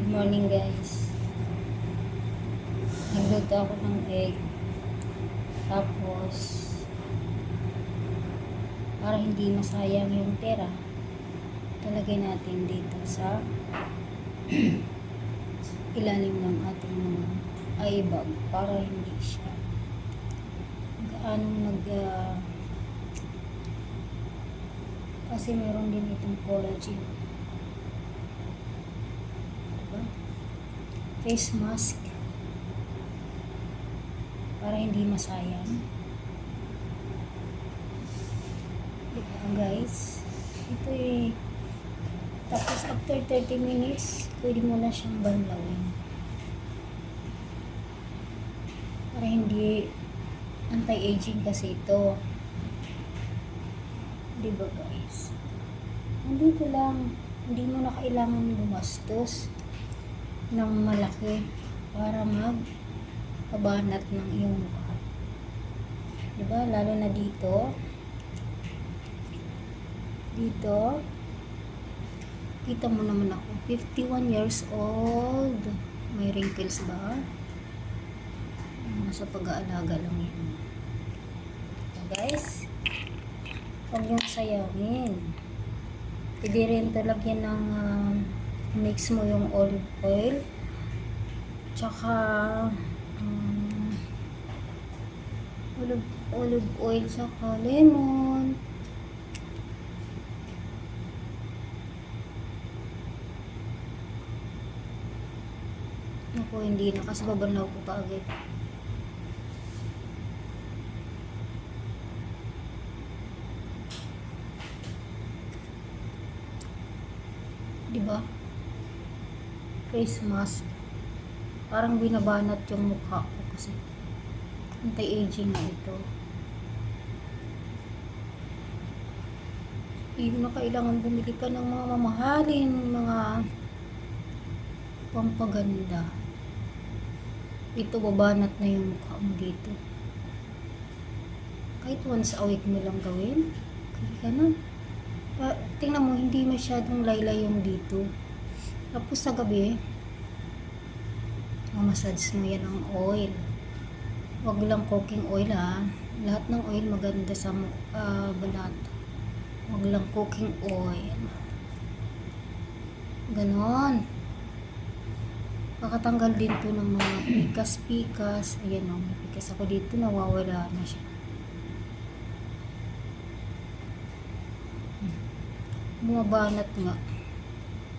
Morning guys. Nagluto ako ng egg. Tapos, para hindi masayang yung tira, talagay natin dito sa ilalim ng ating mga eye bag para hindi siya gaanong kasi meron din itong collagen. Diba? Face mask para hindi masayang. Diba guys? Ito tapos after 30 minutes, pwede mo na siyang banlawin. Para hindi anti-aging kasi ito. Diba guys? Nandito lang, hindi mo na kailangan gumastos ng malaki para magpabanat ng iyong mukha. Diba? Lalo na dito. Kita mo naman ako, 51 years old. May wrinkles ba? Nasa pag-aalaga lang yun. So guys, huwag niyong sayangin. Pwede rin talagyan ng mix mo yung olive oil tsaka olive oil tsaka lemon. Ako hindi na kasi babanaw ko pa agad. Diba? Face mask. Parang binabanat yung mukha ko kasi anti-aging na ito. Hindi na kailangan bumili pa ng mga mamahalin, mga pampaganda. Ito, babanat na yung mukha mo dito. Kahit once a week mo lang gawin. Kaya ka na. Tingnan mo, hindi masyadong laylay yung dito. Tapos sa gabi, mamasage mo yan ng oil. Huwag lang cooking oil ha. Lahat ng oil maganda sa balat. Huwag lang cooking oil. Ganon. Makatanggal din to ng mga pikas-pikas. Ayan o, may pikas ako dito, nawawala na siya. Bumabanat nga.